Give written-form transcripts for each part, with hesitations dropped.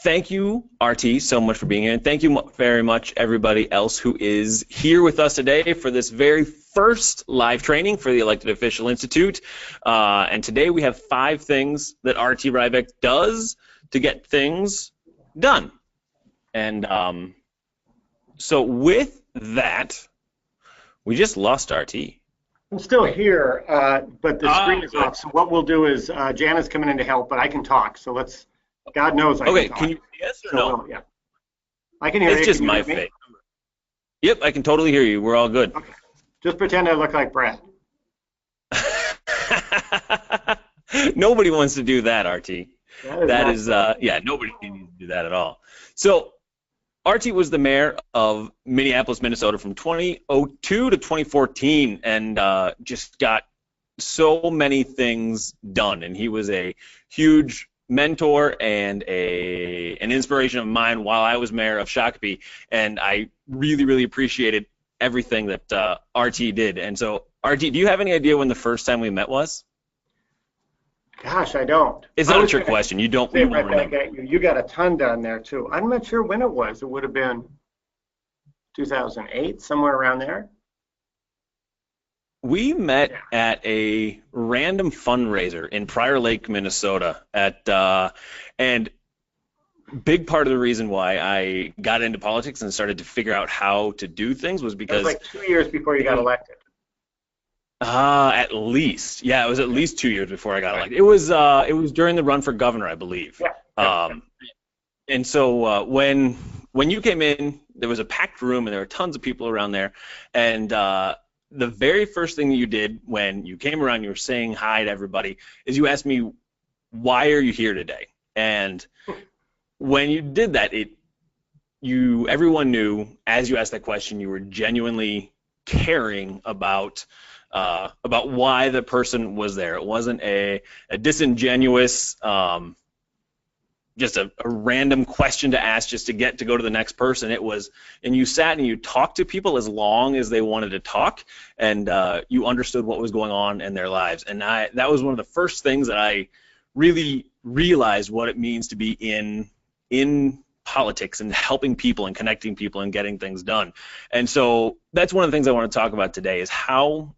Thank you, RT, so much for being here, and thank you very much, everybody else who is here with us today for this very first live training for the Elected Official Institute. And today we have 5 things that RT Rybak does to get things done. And so with that, we just lost RT. I'm still here, but the screen is off. So what we'll do is Jana's coming in to help, but I can talk. So let's. God knows I can talk. Can you see us or no? Yeah. I can hear you. It's just my face. Yep, I can totally hear you. We're all good. Okay. Just pretend I look like Brad. Nobody wants to do that, RT. Yeah, nobody needs to do that at all. So, RT was the mayor of Minneapolis, Minnesota from 2002 to 2014 and just got so many things done. And he was a huge mentor and an inspiration of mine while I was mayor of Shakopee, and I really, really appreciated everything that RT did. And so, RT, do you have any idea when the first time we met was? Gosh, I don't. It's not a trick question. You don't remember. You got a ton done there, too. I'm not sure when it was. It would have been 2008, somewhere around there. We met at a random fundraiser in Prior Lake, Minnesota, and big part of the reason why I got into politics and started to figure out how to do things was because it was like 2 years before you got elected. At least, yeah, it was at least 2 years before I got elected. It was during the run for governor, I believe. Yeah. And so when you came in, there was a packed room and there were tons of people around there, and the very first thing that you did when you came around, you were saying hi to everybody, is you asked me, why are you here today? And when you did that, everyone knew, as you asked that question, you were genuinely caring about why the person was there. It wasn't a disingenuous, just a random question to ask just to go to the next person. It was, and you sat and you talked to people as long as they wanted to talk, and you understood what was going on in their lives. And that was one of the first things that I really realized what it means to be in politics and helping people and connecting people and getting things done. And so that's one of the things I want to talk about today is how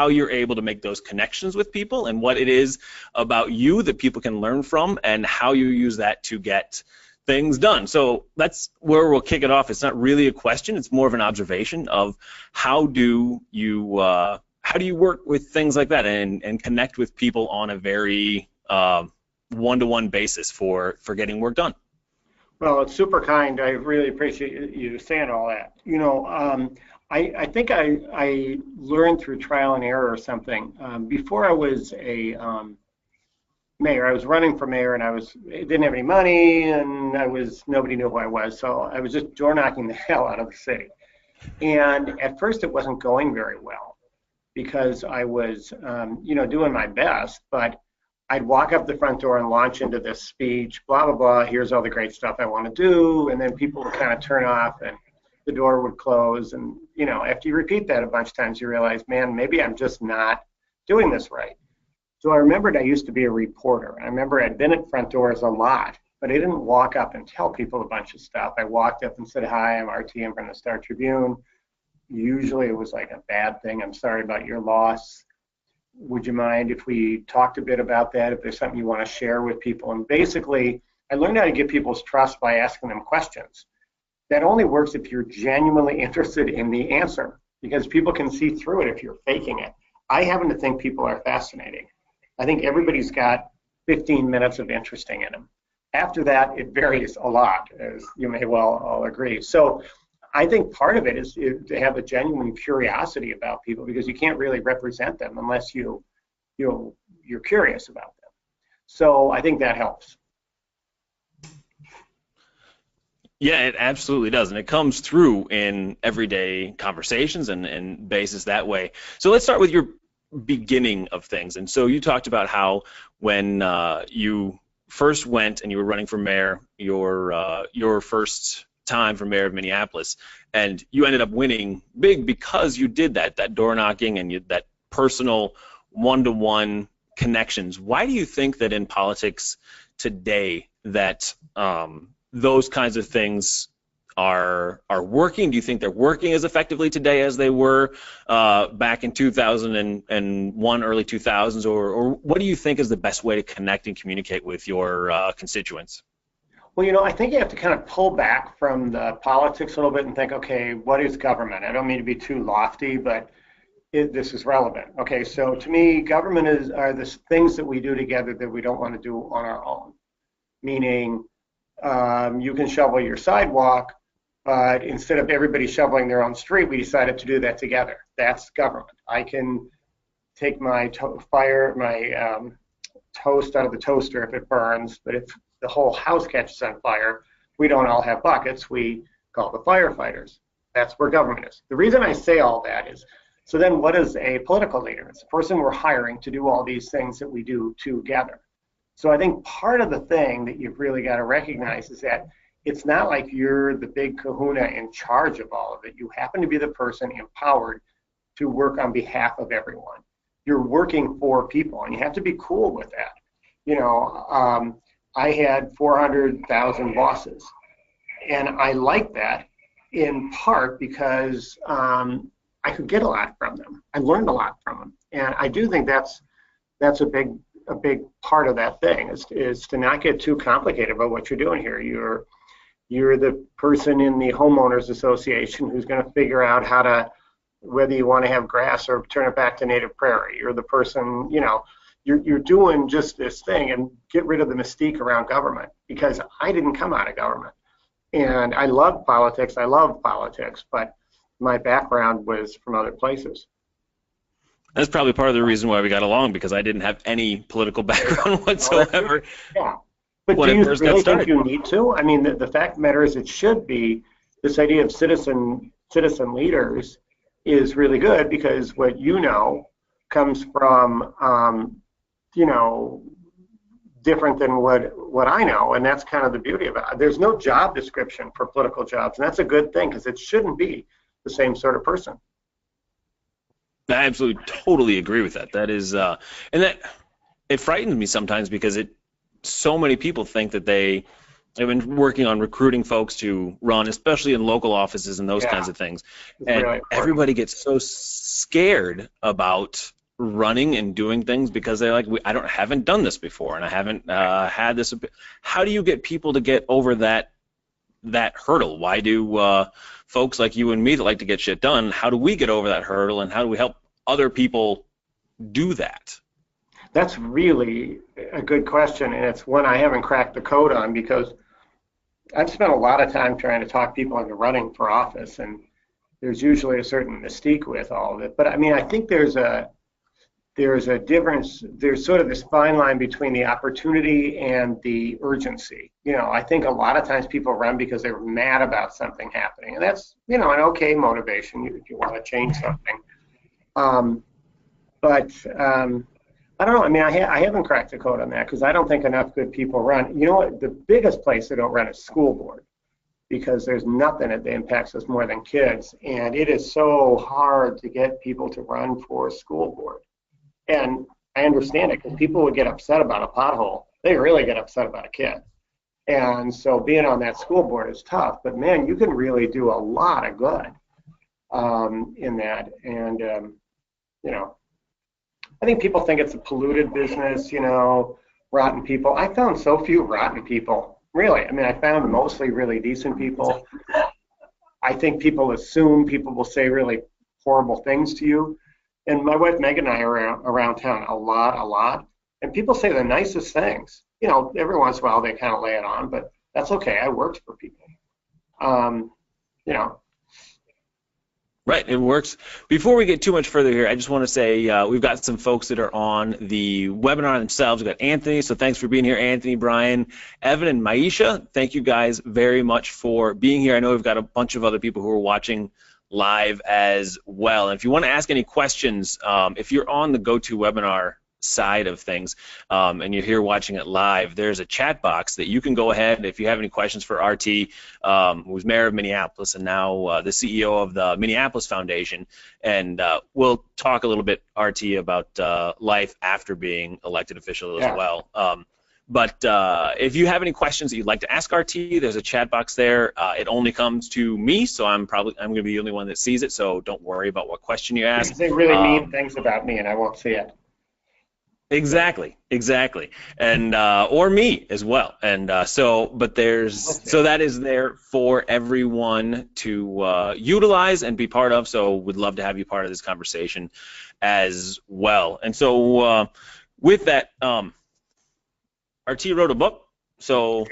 you're able to make those connections with people and what it is about you that people can learn from and how you use that to get things done. So that's where we'll kick it off. It's not really a question. It's more of an observation of how do you work with things like that and connect with people on a very one-to-one basis for getting work done. Well, it's super kind. I really appreciate you saying all that. You know, I think I learned through trial and error or something. Before I was a mayor, I was running for mayor, and I didn't have any money, and nobody knew who I was, so I was just door knocking the hell out of the city. And at first, it wasn't going very well because I was, doing my best, but I'd walk up the front door and launch into this speech, blah, blah, blah, here's all the great stuff I want to do, and then people would kind of turn off and the door would close. And, after you repeat that a bunch of times, you realize, man, maybe I'm just not doing this right. So I remembered I used to be a reporter. I remember I'd been at front doors a lot, but I didn't walk up and tell people a bunch of stuff. I walked up and said, hi, I'm RT, I'm from the Star Tribune. Usually it was like a bad thing. I'm sorry about your loss. Would you mind if we talked a bit about that, if there's something you want to share with people? And basically, I learned how to get people's trust by asking them questions. That only works if you're genuinely interested in the answer, because people can see through it if you're faking it. I happen to think people are fascinating. I think everybody's got 15 minutes of interesting in them. After that, it varies a lot, as you may well all agree. So I think part of it is to have a genuine curiosity about people, because you can't really represent them unless you're curious about them. So I think that helps. Yeah, it absolutely does, and it comes through in everyday conversations and basis that way. So let's start with your beginning of things. And so you talked about how when you first went and you were running for mayor, your first time for mayor of Minneapolis, and you ended up winning big because you did that door knocking and that personal one-to-one connections. Why do you think that in politics today that those kinds of things are working? Do you think they're working as effectively today as they were back in 2001, early 2000s, or what do you think is the best way to connect and communicate with your constituents? Well, I think you have to kind of pull back from the politics a little bit and think, okay, what is government? I don't mean to be too lofty, but this is relevant. Okay, so to me, government are the things that we do together that we don't want to do on our own. Meaning, you can shovel your sidewalk, but instead of everybody shoveling their own street, we decided to do that together. That's government. I can take my toast out of the toaster if it burns, but if the whole house catches on fire, we don't all have buckets. We call the firefighters. That's where government is. The reason I say all that is, so then what is a political leader? It's the person we're hiring to do all these things that we do together. So I think part of the thing that you've really got to recognize is that it's not like you're the big kahuna in charge of all of it. You happen to be the person empowered to work on behalf of everyone. You're working for people, and you have to be cool with that. I had 400,000 bosses, and I liked that in part because I could get a lot from them. I learned a lot from them, and I do think that's a big part of that thing is to not get too complicated about what you're doing here. You're the person in the homeowners association who's going to figure out whether you want to have grass or turn it back to native prairie. You're the person, you're doing just this thing, and get rid of the mystique around government, because I didn't come out of government. And I love politics, but my background was from other places. That's probably part of the reason why we got along, because I didn't have any political background whatsoever. Yeah. But do you really think you need to? I mean, the fact of the matter is it should be. This idea of citizen leaders is really good, because what comes from, different than what I know, and that's kind of the beauty of it. There's no job description for political jobs, and that's a good thing, because it shouldn't be the same sort of person. I absolutely, totally agree with that. That is, and that it frightens me sometimes, because so many people think that they've been working on recruiting folks to run, especially in local offices and those kinds of things. And really everybody gets so scared about running and doing things because they're like, I haven't done this before, and I haven't had this. How do you get people to get over that hurdle? Why do folks like you and me that like to get shit done, how do we get over that hurdle, and how do we help other people do that? That's really a good question, and it's one I haven't cracked the code on, because I've spent a lot of time trying to talk people into running for office, and there's usually a certain mystique with all of it. But I mean, I think there's a difference. There's sort of this fine line between the opportunity and the urgency. I think a lot of times people run because they're mad about something happening, and that's an okay motivation if you want to change something. But I don't know. I mean, I haven't cracked the code on that, because I don't think enough good people run. You know what? The biggest place that don't run is school board, because there's nothing that impacts us more than kids, and it is so hard to get people to run for school board. And I understand it, because people would get upset about a pothole. They really get upset about a kid. And so being on that school board is tough, but man, you can really do a lot of good in that. And, I think people think it's a polluted business, rotten people. I found so few rotten people, really. I mean, I found mostly really decent people. I think people assume people will say really horrible things to you. And my wife Megan and I are around town a lot, and people say the nicest things. Every once in a while they kind of lay it on, but that's okay. I worked for people. Right, it works. Before we get too much further here, I just want to say we've got some folks that are on the webinar themselves. We've got Anthony, so thanks for being here, Anthony, Brian, Evan, and Maisha. Thank you guys very much for being here. I know we've got a bunch of other people who are watching live as well. And if you want to ask any questions, if you're on the GoToWebinar side of things, and you're here watching it live, there's a chat box that you can go ahead if you have any questions for RT, who's mayor of Minneapolis and now the CEO of the Minneapolis Foundation, and we'll talk a little bit, RT, about life after being elected official as well. But if you have any questions that you'd like to ask RT, there's a chat box there. It only comes to me, so I'm going to be the only one that sees it. So don't worry about what question you ask. They really mean things about me, and I won't see it. Exactly, and or me as well. And so that is there for everyone to utilize and be part of. So we'd love to have you part of this conversation as well. And so with that. RT wrote a book, so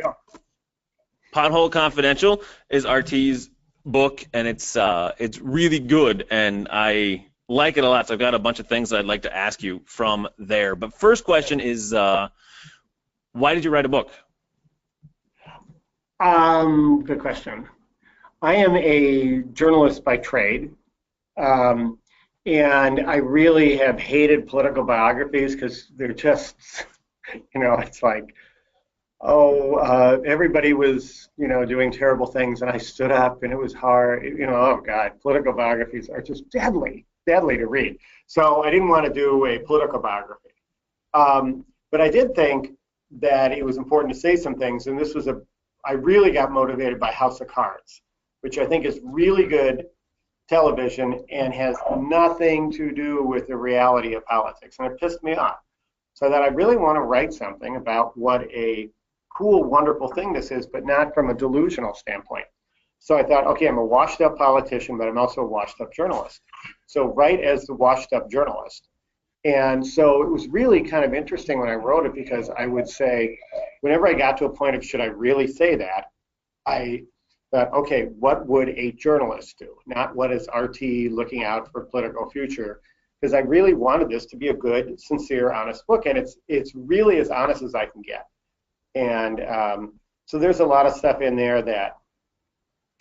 Pothole Confidential is RT's book, and it's really good, and I like it a lot. So I've got a bunch of things that I'd like to ask you from there. But first question is, why did you write a book? Good question. I am a journalist by trade, and I really have hated political biographies because they're just it's like, everybody was, doing terrible things, and I stood up, and it was hard. Oh God, political biographies are just deadly to read. So I didn't want to do a political biography. But I did think that it was important to say some things, and I really got motivated by House of Cards, which I think is really good television and has nothing to do with the reality of politics, and it pissed me off. So that I really want to write something about what a cool, wonderful thing this is, but not from a delusional standpoint. So I thought, okay, I'm a washed-up politician, but I'm also a washed-up journalist. So write as the washed-up journalist. And so it was really kind of interesting when I wrote it, because I would say, whenever I got to a point of should I really say that, I thought, okay, what would a journalist do? Not what is RT looking out for political future, because I really wanted this to be a good, sincere, honest book, and it's really as honest as I can get. And so there's a lot of stuff in there that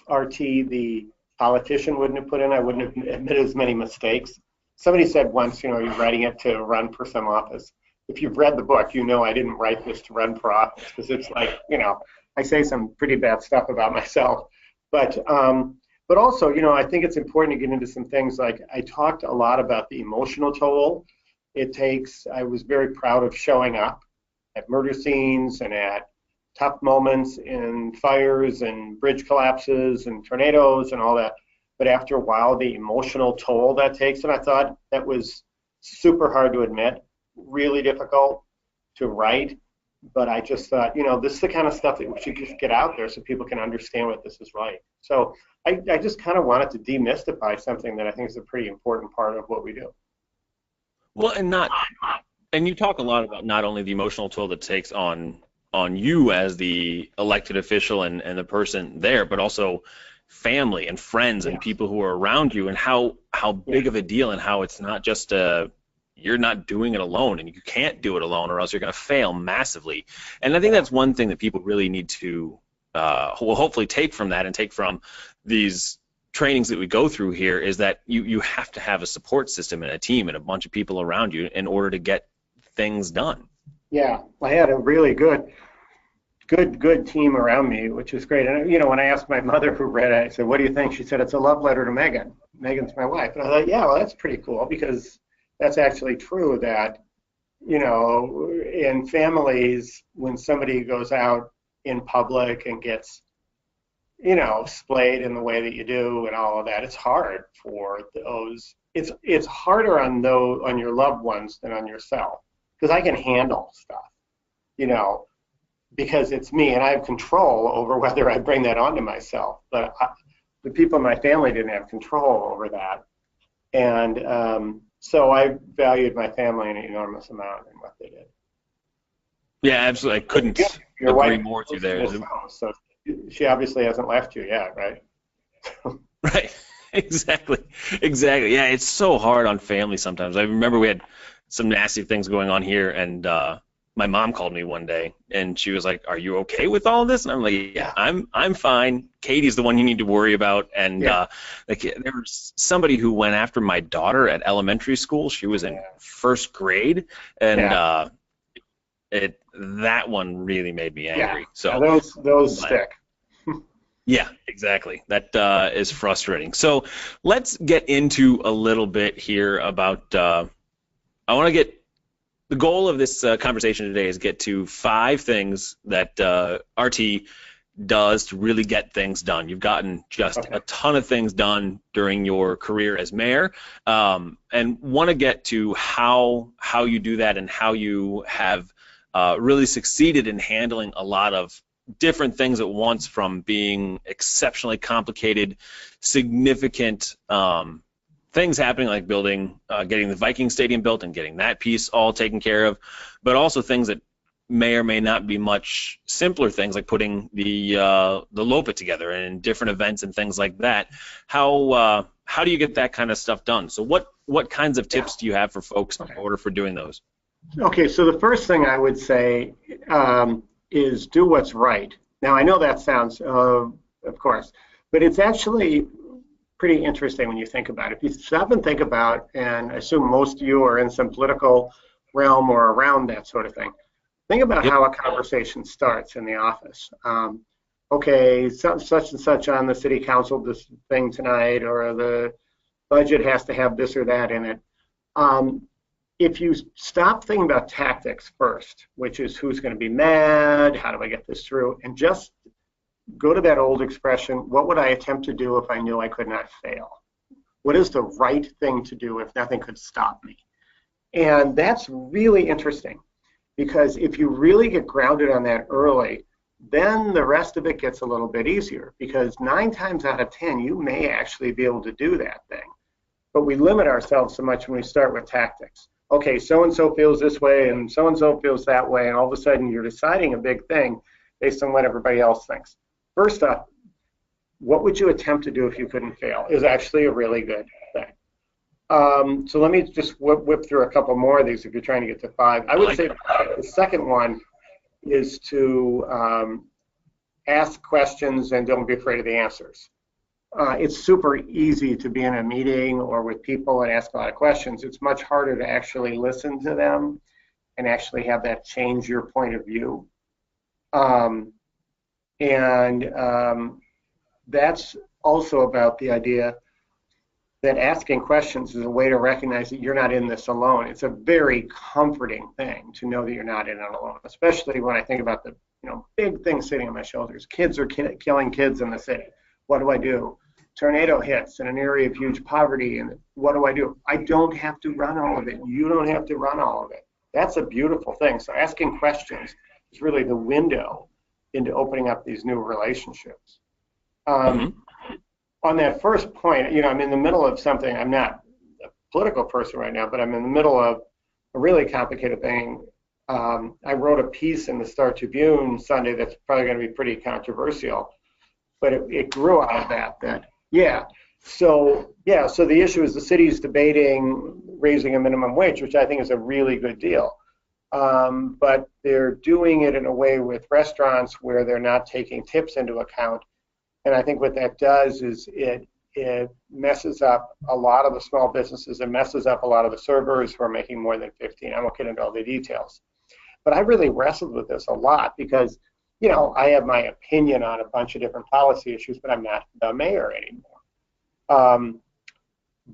RT, the politician, wouldn't have put in. I wouldn't have admitted as many mistakes. Somebody said once, you're writing it to run for some office. If you've read the book, I didn't write this to run for office, because it's like, I say some pretty bad stuff about myself. But also, I think it's important to get into some things like I talked a lot about the emotional toll it takes. I was very proud of showing up at murder scenes and at tough moments in fires and bridge collapses and tornadoes and all that. But after a while, the emotional toll that takes, and I thought that was super hard to admit, really difficult to write. But I just thought, this is the kind of stuff that we should just get out there so people can understand what this is like. So I just kind of wanted to demystify something that I think is a pretty important part of what we do. Well, and you talk a lot about not only the emotional toll that takes on you as the elected official and the person there, but also family and friends and people who are around you, and how big of a deal, and how it's not just you're not doing it alone, and you can't do it alone, or else you're going to fail massively. And I think that's one thing that people really need to will hopefully take from that, and take from these trainings that we go through here, is that you have to have a support system and a team and a bunch of people around you in order to get things done. Yeah, I had a really good team around me, which is great. And when I asked my mother who read it, I said, "What do you think?" She said, "It's a love letter to Megan. Megan's my wife." And I thought, yeah, well, that's pretty cool, because that's actually true that, in families, when somebody goes out in public and gets, splayed in the way that you do and all of that, it's hard for those. It's harder on your loved ones than on yourself, because I can handle stuff, because it's me and I have control over whether I bring that onto myself. But the people in my family didn't have control over that. And so I valued my family an enormous amount in what they did. Yeah, absolutely. I couldn't agree more with you there. So she obviously hasn't left you yet, right? Right. Exactly. Yeah, it's so hard on family sometimes. I remember we had some nasty things going on here, and my mom called me one day and she was like, "Are you okay with all of this?" And I'm like, "Yeah, Yeah. I'm fine. Katie's the one you need to worry about." And Yeah. like there was somebody who went after my daughter at elementary school. She was in Yeah. first grade, and Yeah. that one really made me Yeah. angry. Yeah. So, Those but stick. yeah, exactly. That is frustrating. So let's get into a little bit here about. I want to get the goal of this conversation today is get to 5 things that RT does to really get things done. You've gotten just Okay. a ton of things done during your career as mayor, and want to get to how you do that and how you have really succeeded in handling a lot of different things at once, from being exceptionally complicated, significant things happening like building, getting the Viking Stadium built and getting that piece all taken care of, but also things that may or may not be much simpler things like putting the LOPA together and different events and things like that. How do you get that kind of stuff done? So what kinds of Yeah. tips do you have for folks in Okay. order for doing those? Okay. So the first thing I would say is do what's right. Now I know that sounds, of course, but it's actually pretty interesting when you think about it. If you stop and think about, and I assume most of you are in some political realm or around that sort of thing, think about Yep. how a conversation starts in the office. Okay, such and such on the city council this thing tonight, or the budget has to have this or that in it. Um, if you stop thinking about tactics first, which is who's going to be mad, how do I get this through, and just go to that old expression, what would I attempt to do if I knew I could not fail? What is the right thing to do if nothing could stop me? And that's really interesting, because if you really get grounded on that early, then the rest of it gets a little bit easier, because 9 times out of 10, you may actually be able to do that thing. But we limit ourselves so much when we start with tactics. Okay, so-and-so feels this way and so-and-so feels that way, and all of a sudden you're deciding a big thing based on what everybody else thinks. First up, what would you attempt to do if you couldn't fail is actually a really good thing. So let me just whip through a couple more of these if you're trying to get to 5. I would say the second one is to ask questions and don't be afraid of the answers. It's super easy to be in a meeting or with people and ask a lot of questions. It's much harder to actually listen to them and actually have that change your point of view. That's also about the idea that asking questions is a way to recognize that you're not in this alone. It's a very comforting thing to know that you're not in it alone, especially when I think about the big thing sitting on my shoulders. Kids are killing kids in the city. What do I do? Tornado hits in an area of huge poverty, and what do I do? I don't have to run all of it. You don't have to run all of it. That's a beautiful thing. So asking questions is really the window into opening up these new relationships. Mm-hmm. On that first point, I'm in the middle of something. I'm not a political person right now, but I'm in the middle of a really complicated thing. I wrote a piece in the Star Tribune Sunday that's probably going to be pretty controversial, but it grew out of that. So the issue is the city's debating raising a minimum wage, which I think is a really good deal. But they're doing it in a way with restaurants where they're not taking tips into account. And I think what that does is it messes up a lot of the small businesses. It messes up a lot of the servers who are making more than 15. I won't get into all the details. But I really wrestled with this a lot because, I have my opinion on a bunch of different policy issues, but I'm not the mayor anymore.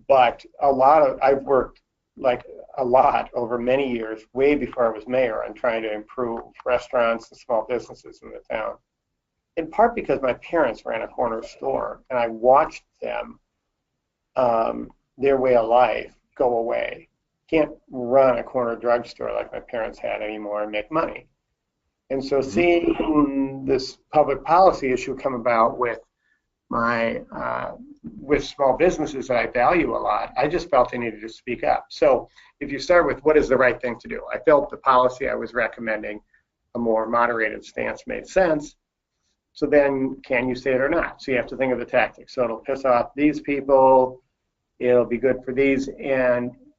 But I've worked like a lot over many years, way before I was mayor, on trying to improve restaurants and small businesses in the town. In part because my parents ran a corner store, and I watched them, their way of life, go away. Can't run a corner drugstore like my parents had anymore and make money. And so seeing this public policy issue come about with with small businesses that I value a lot, I just felt I needed to speak up. So if you start with what is the right thing to do, I felt the policy I was recommending, a more moderated stance, made sense. So then, can you say it or not? So you have to think of the tactics. So it'll piss off these people, it'll be good for these,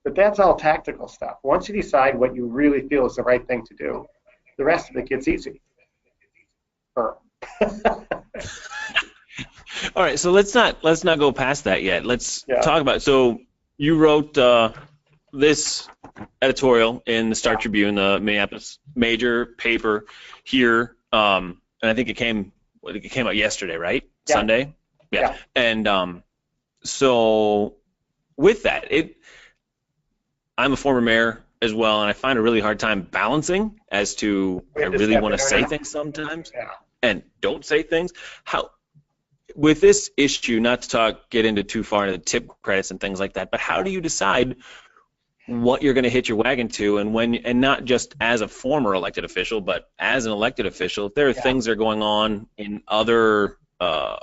but that's all tactical stuff. Once you decide what you really feel is the right thing to do, The rest of it gets easy. Or, All right, so let's not go past that yet. Let's yeah, talk about. So you wrote this editorial in the Star yeah, Tribune, the Minneapolis major paper here, and I think it came out yesterday, right? yeah, Sunday. Yeah, yeah. and so with that, I'm a former mayor as well, and I find a really hard time balancing as to We I have to really step want in to or say not. things sometimes Yeah. and don't say things. How with this issue, not to get into too far into the tip credits and things like that, but how do you decide what you're going to hitch your wagon to, and when, and not just as a former elected official, but as an elected official, if there are Yeah. things that are going on in other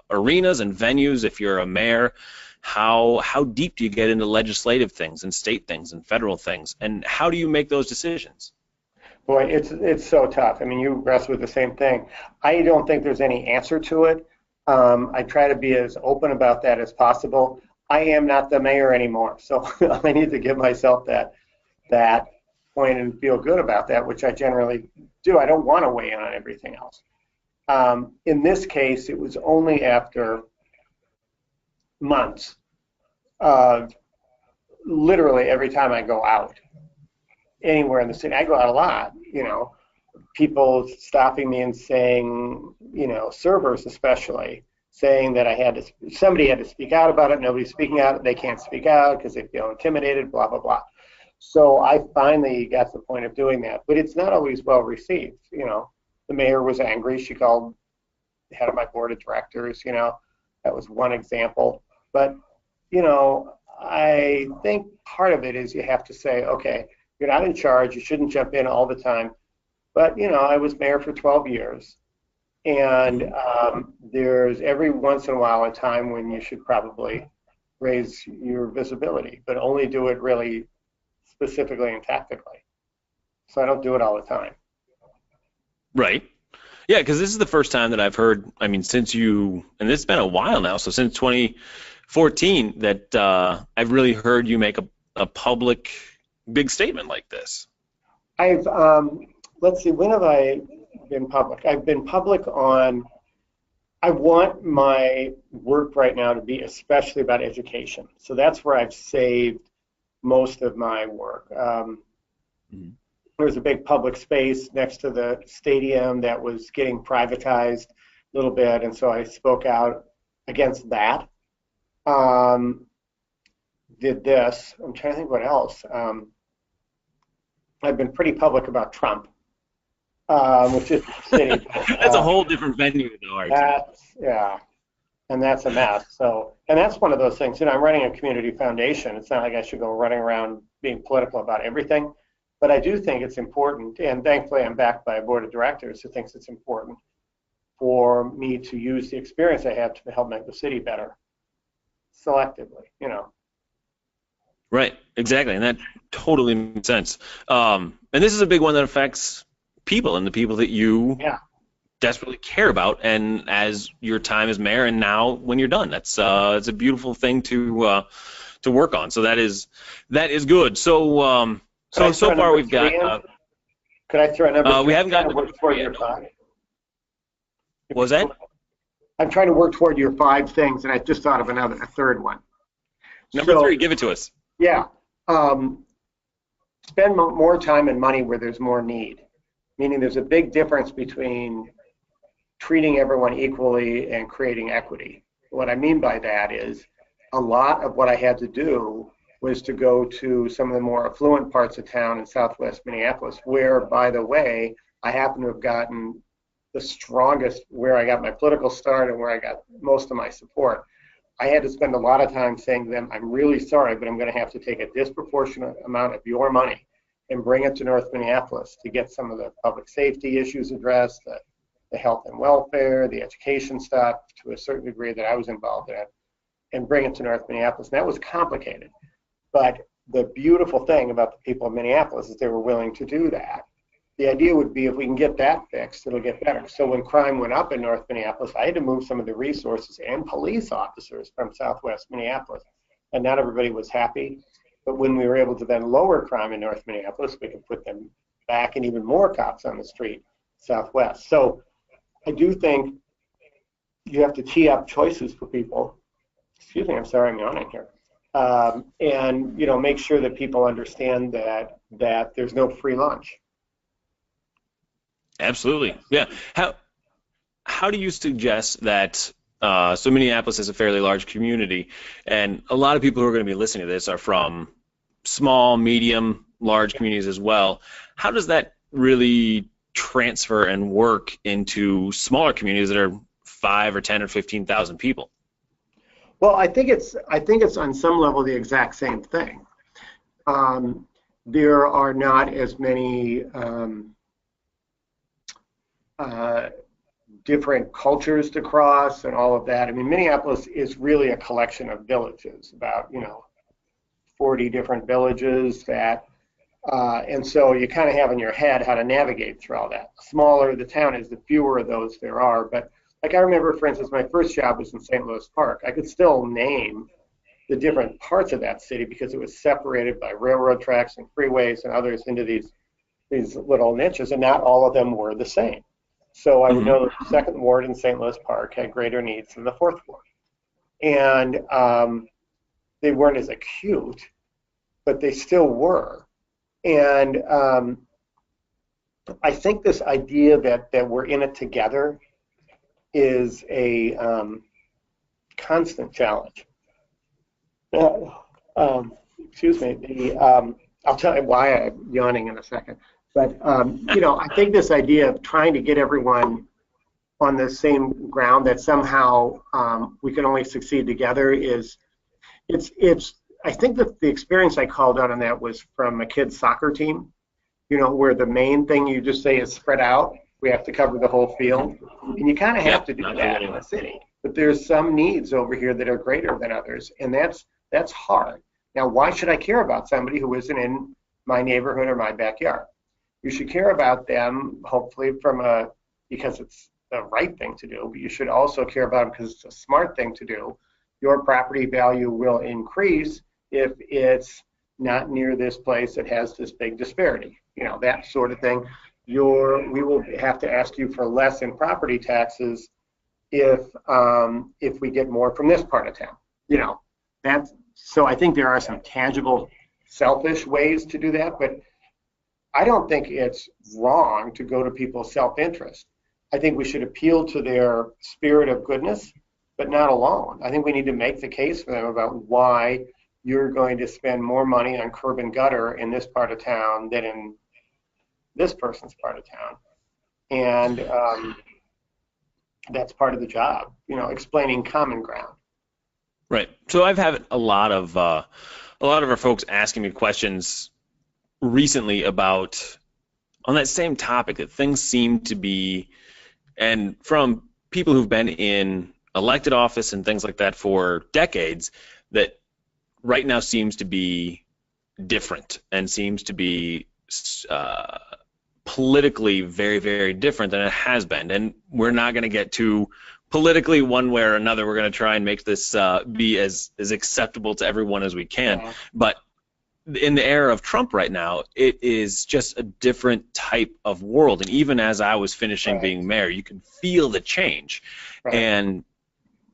arenas and venues, if you're a mayor, how deep do you get into legislative things and state things and federal things, and how do you make those decisions? Boy, it's so tough. I mean, you wrestle with the same thing. I don't think there's any answer to it. I try to be as open about that as possible. I am not the mayor anymore, so I need to give myself that point and feel good about that, which I generally do. I don't want to weigh in on everything else. In this case, it was only after months of literally every time I go out anywhere in the city. I go out a lot, people stopping me and saying, servers especially, saying that somebody had to speak out about it. Nobody's speaking out. They can't speak out because they feel intimidated, blah, blah, blah. So I finally got to the point of doing that. But it's not always well received. The mayor was angry. She called the head of my board of directors, that was one example. But, I think part of it is you have to say, okay, you're not in charge. You shouldn't jump in all the time. But, I was mayor for 12 years. And there's every once in a while a time when you should probably raise your visibility, but only do it really specifically and tactically. So I don't do it all the time. Right. Yeah, because this is the first time that I've heard, I mean, since you, and it's been a while now, so since 2014, that I've really heard you make a public big statement like this. I've, let's see, when have I been public? I've been public I want my work right now to be especially about education. So that's where I've saved most of my work. Mhm. There was a big public space next to the stadium that was getting privatized a little bit, and so I spoke out against that. Um, did this. I'm trying to think what else. I've been pretty public about Trump, which is the city. That's a whole different venue, though, Archie. Yeah, and that's a mess. So, and that's one of those things. I'm running a community foundation. It's not like I should go running around being political about everything, but I do think it's important. And thankfully, I'm backed by a board of directors who thinks it's important for me to use the experience I have to help make the city better, selectively. Right, exactly, and that totally makes sense. And this is a big one that affects people and the people that you Yeah. desperately care about, and as your time as mayor and now when you're done, that's it's a beautiful thing to work on. So that is good. So Could I so throw a far number we've got 3 in? Could I throw a number we 3? haven't I'm trying gotten to to work number toward three your yet. 5. If What was you're that? cool. I'm trying to work toward your 5 things, and I just thought of a third one. Number So, three, give it to us. yeah, spend more time and money where there's more need. Meaning there's a big difference between treating everyone equally and creating equity. What I mean by that is a lot of what I had to do was to go to some of the more affluent parts of town in southwest Minneapolis, where, by the way, I happen to have gotten the strongest, where I got my political start and where I got most of my support. I had to spend a lot of time saying to them, I'm really sorry, but I'm going to have to take a disproportionate amount of your money and bring it to North Minneapolis to get some of the public safety issues addressed, the health and welfare, the education stuff to a certain degree that I was involved in, and bring it to North Minneapolis. And that was complicated. But the beautiful thing about the people of Minneapolis is they were willing to do that. The idea would be if we can get that fixed, it'll get better. So when crime went up in North Minneapolis, I had to move some of the resources and police officers from southwest Minneapolis. And not everybody was happy. But when we were able to then lower crime in North Minneapolis, we could put them back and even more cops on the street southwest. So I do think you have to tee up choices for people. Excuse me, I'm sorry, I'm yawning here. And make sure that people understand that there's no free lunch. Absolutely. Yeah. How do you suggest that? So Minneapolis is a fairly large community, and a lot of people who are going to be listening to this are from small, medium, large communities as well. How does that really transfer and work into smaller communities that are 5 or 10 or 15,000 people? Well, I think it's on some level the exact same thing. There are not as many different cultures to cross and all of that. I mean, Minneapolis is really a collection of villages, about 40 different villages that, and so you kind of have in your head how to navigate through all that. The smaller the town is, the fewer of those there are. But like I remember, for instance, my first job was in St. Louis Park. I could still name the different parts of that city because it was separated by railroad tracks and freeways and others into these little niches, and not all of them were the same. So I would know that the second ward in St. Louis Park had greater needs than the fourth ward. And they weren't as acute, but they still were. And I think this idea that we're in it together is a constant challenge. Excuse me. I'll tell you why I'm yawning in a second. But I think this idea of trying to get everyone on the same ground, that somehow we can only succeed together, it's. I think that the experience I called out on that was from a kid's soccer team. Where the main thing you just say is spread out. We have to cover the whole field, and you kind of have to do that in a city. But there's some needs over here that are greater than others, and that's hard. Now, why should I care about somebody who isn't in my neighborhood or my backyard? You should care about them, hopefully, because it's the right thing to do, but you should also care about them because it's a smart thing to do. Your property value will increase if it's not near this place that has this big disparity, that sort of thing. We will have to ask you for less in property taxes if we get more from this part of town. So I think there are some tangible, selfish ways to do that, but I don't think it's wrong to go to people's self-interest. I think we should appeal to their spirit of goodness, but not alone. I think we need to make the case for them about why you're going to spend more money on curb and gutter in this part of town than in this person's part of town. And that's part of the job, explaining common ground. Right. So I've had a lot of our folks asking me questions recently about, on that same topic, that things seem to be, and from people who've been in elected office and things like that for decades, that right now seems to be different and seems to be politically very, very different than it has been. And we're not going to get too politically one way or another. We're going to try and make this be as acceptable to everyone as we can. Yeah. But in the era of Trump right now, it is just a different type of world. And even as I was finishing being mayor, you can feel the change. Right. And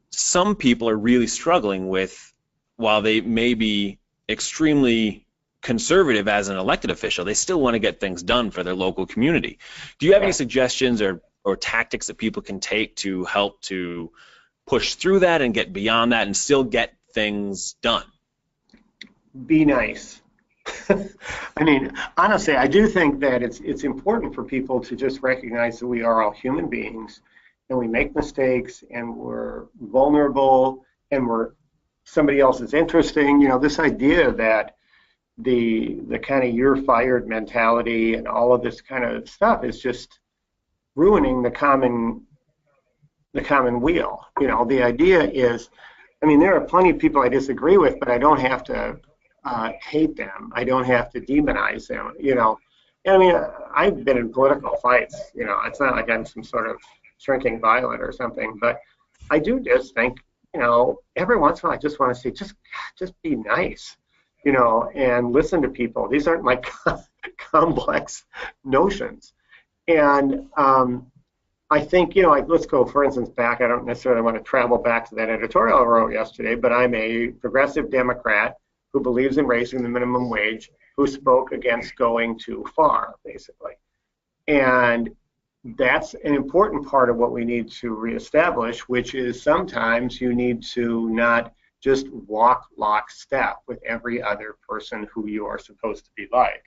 some people are really struggling with, while they may be extremely conservative as an elected official, they still want to get things done for their local community. Do you have any suggestions or tactics that people can take to help to push through that and get beyond that and still get things done? Be nice. I mean, honestly, I do think that it's important for people to just recognize that we are all human beings and we make mistakes and we're vulnerable and somebody else is interesting. This idea that the kind of you're fired mentality and all of this kind of stuff is just ruining the common wheel. The idea is, there are plenty of people I disagree with, but I don't have to hate them. I don't have to demonize them. I've been in political fights. It's not like I'm some sort of shrinking violet or something, but I do just think, every once in a while I just want to say, just be nice, and listen to people. These aren't my complex notions. And I think, like, let's go, for instance, back. I don't necessarily want to travel back to that editorial I wrote yesterday, but I'm a progressive Democrat who believes in raising the minimum wage, who spoke against going too far, basically. And that's an important part of what we need to reestablish, which is sometimes you need to not just walk lockstep with every other person who you are supposed to be like.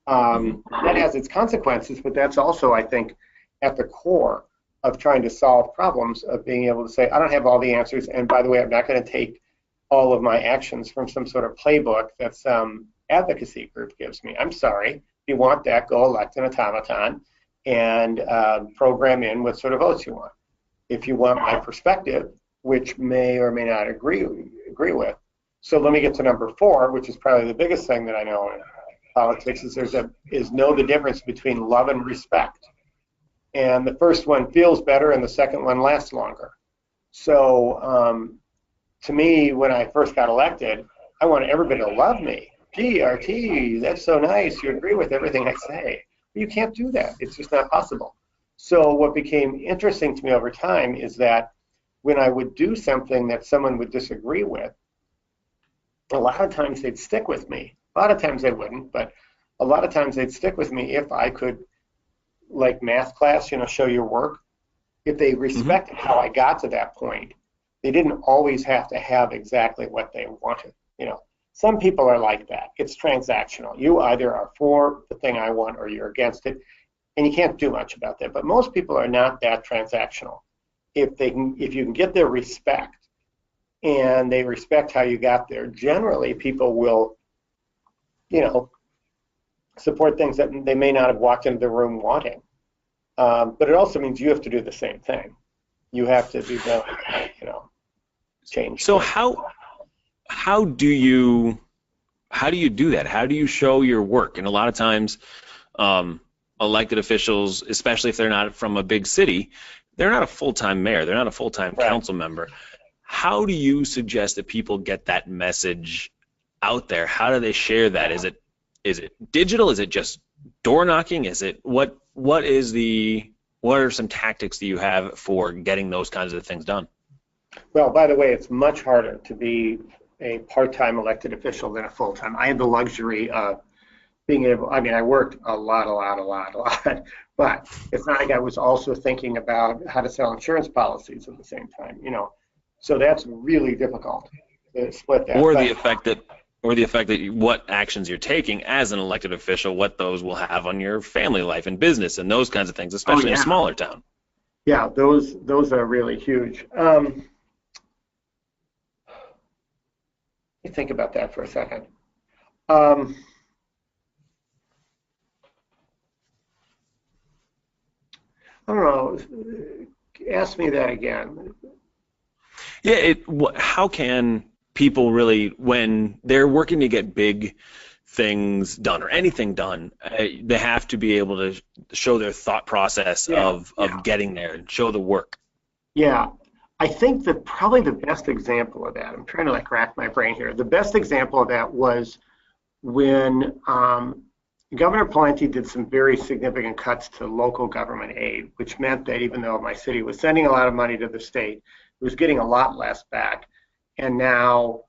That has its consequences, but that's also, I think, at the core of trying to solve problems, of being able to say, I don't have all the answers, and by the way, I'm not going to take all of my actions from some sort of playbook that some advocacy group gives me. I'm sorry. If you want that, go elect an automaton and program in what sort of votes you want. If you want my perspective, which may or may not agree with. So let me get to number 4, which is probably the biggest thing that I know in politics, is know the difference between love and respect. And the first one feels better and the second one lasts longer. So to me, when I first got elected, I wanted everybody to love me. Gee, RT, that's so nice. You agree with everything I say. But you can't do that. It's just not possible. So what became interesting to me over time is that when I would do something that someone would disagree with, a lot of times they'd stick with me. A lot of times they wouldn't, but a lot of times they'd stick with me if I could, like math class, show your work. If they respected how I got to that point, they didn't always have to have exactly what they wanted. Some people are like that. It's transactional. You either are for the thing I want or you're against it, and you can't do much about that. But most people are not that transactional. If you can get their respect, and they respect how you got there, generally people will, support things that they may not have walked into the room wanting. But it also means you have to do the same thing. You have to be willing to, change. So how do you do that? How do you show your work? And a lot of times, elected officials, especially if they're not from a big city, they're not a full-time mayor. They're not a full-time council member. How do you suggest that people get that message out there? How do they share that? Is it digital? Is it just door knocking? Is it what are some tactics that you have for getting those kinds of things done? Well, by the way, it's much harder to be a part-time elected official than a full-time. I had the luxury of being able, I worked a lot, but it's not like I was also thinking about how to sell insurance policies at the same time, So that's really difficult to split that. Or the effect that what actions you're taking as an elected official, what those will have on your family life and business and those kinds of things, especially in a smaller town. Yeah, those are really huge. Let me think about that for a second. I don't know. Ask me that again. Yeah, how can people really, when they're working to get big things done or anything done, they have to be able to show their thought process of getting there and show the work? Yeah. I think that probably the best example of that, I'm trying to rack my brain here, the best example of that was when Governor Pawlenty did some very significant cuts to local government aid, which meant that even though my city was sending a lot of money to the state, it was getting a lot less back. And now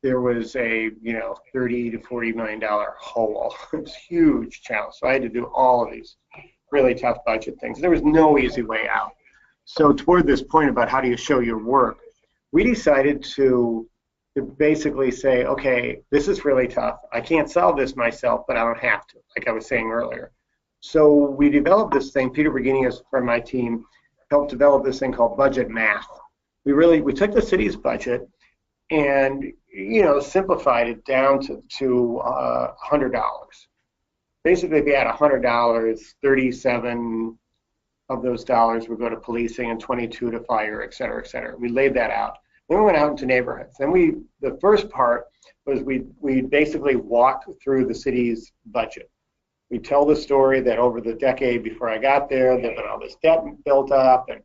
there was a $30 to $40 million hole. It was a huge challenge. So I had to do all of these really tough budget things. There was no easy way out. So toward this point about how do you show your work, we decided to basically say, okay, this is really tough. I can't solve this myself, but I don't have to, like I was saying earlier. So we developed this thing. Peter Virginius from my team helped develop this thing called budget math. We took the city's budget and simplified it down to $100. Basically, if you had $100, 37 of those dollars would go to policing and 22 to fire, et cetera, et cetera. We laid that out. Then we went out into neighborhoods. Then the first part was we basically walked through the city's budget. We tell the story that over the decade before I got there, there'd been all this debt built up and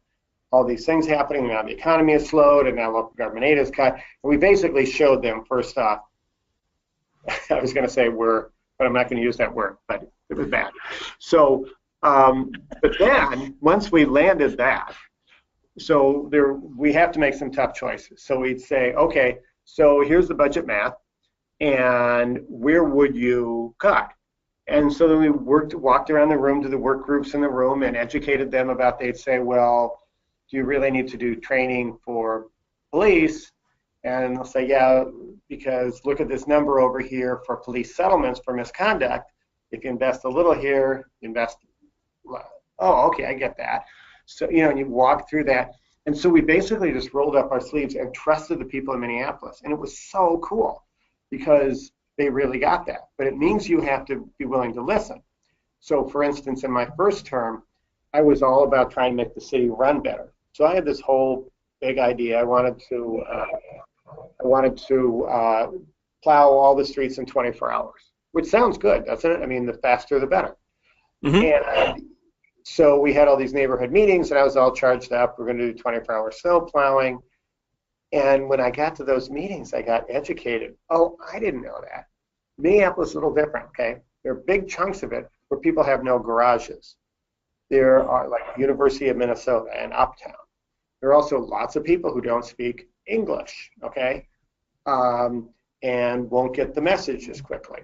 all these things happening. Now the economy has slowed and now local government aid is cut. And we basically showed them, first off, I was going to say we're but I'm not going to use that word, but it was bad. So, but then once we landed that, so we have to make some tough choices. So we'd say, okay, so here's the budget math, and where would you cut? And so then we walked around the room to the work groups in the room and educated them about, they'd say, well, do you really need to do training for police? And they'll say, yeah, because look at this number over here for police settlements for misconduct. If you invest a little here, you invest, oh, okay, I get that. So, and you walk through that. And so we basically just rolled up our sleeves and trusted the people in Minneapolis. And it was so cool because they really got that. But it means you have to be willing to listen. So, for instance, in my first term, I was all about trying to make the city run better. So I had this whole big idea. I wanted to plow all the streets in 24 hours, which sounds good, doesn't it? I mean, the faster the better. Mm-hmm. And so we had all these neighborhood meetings, and I was all charged up. We're going to do 24-hour snow plowing. And when I got to those meetings, I got educated. Oh, I didn't know that. Minneapolis is a little different, okay? There are big chunks of it where people have no garages. There are, like, University of Minnesota and Uptown. There are also lots of people who don't speak English, okay, and won't get the message as quickly.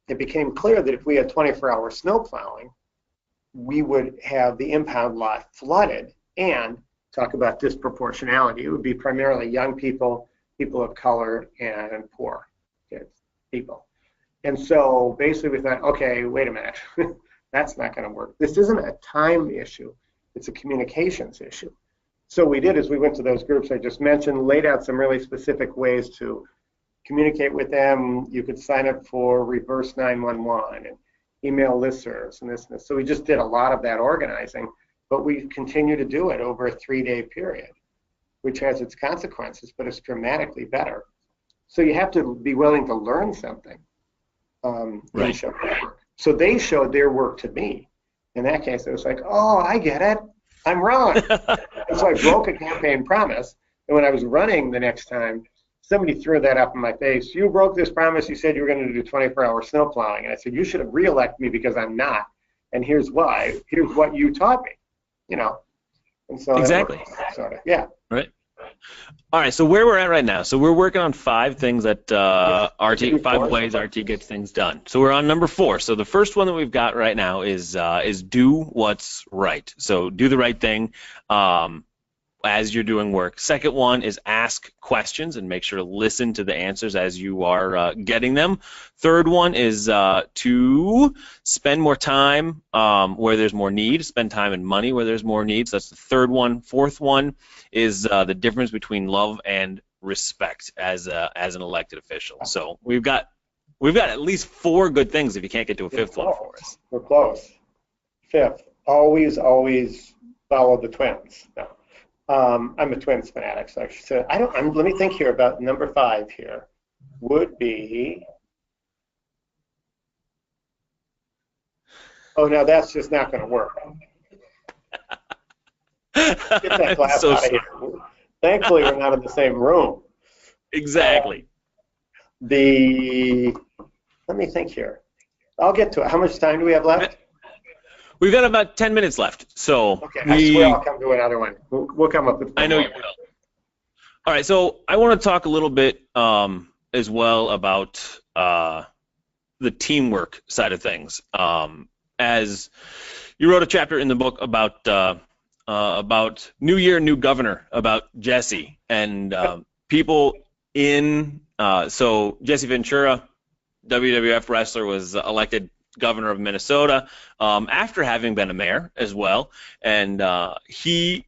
It became clear that if we had 24-hour snow plowing, we would have the impound lot flooded, and talk about disproportionality. It would be primarily young people, people of color, and poor kids, people. And so basically we thought, okay, wait a minute, that's not going to work. This isn't a time issue, it's a communications issue. So what we did is we went to those groups I just mentioned, laid out some really specific ways to communicate with them. You could sign up for reverse 911 and email listservs and this and this. So we just did a lot of that organizing, but we continue to do it over a 3-day period, which has its consequences, but it's dramatically better. So you have to be willing to learn something. Right. Show their work. So they showed their work to me. In that case, it was like, oh, I get it. I'm wrong. And so I broke a campaign promise. And when I was running the next time, somebody threw that up in my face. You broke this promise. You said you were going to do 24-hour snow plowing. And I said, you should have reelected me because I'm not. And here's why. Here's what you taught me. And so exactly. Sort of, yeah. Right. All right. So where we're at right now. So we're working on 5 things that RT, 5 ways RT gets things done. So we're on number 4. So the first one that we've got right now is do what's right. So do the right thing as you're doing work. Second one is ask questions and make sure to listen to the answers as you are getting them. Third one is to spend more time where there's more need, spend time and money where there's more needs. That's the third one. Fourth one is the difference between love and respect as an elected official. So we've got at least 4 good things if you can't get to a 5th one for us. We're close. 5th, always follow the twins. No. I'm a Twins fanatic, so actually, so let me think here about number 5 here. Would be. Oh, no, that's just not going to work. Get that glass out of here. Thankfully, we're not in the same room. Exactly. Let me think here. I'll get to it. How much time do we have left? We've got about 10 minutes left, so okay. I swear I'll come to another one. We'll come up with. I know you will. All right, so I want to talk a little bit as well about the teamwork side of things. As you wrote a chapter in the book about New Year, New Governor, about Jesse and people in. So Jesse Ventura, WWF wrestler, was elected governor of Minnesota after having been a mayor as well, and you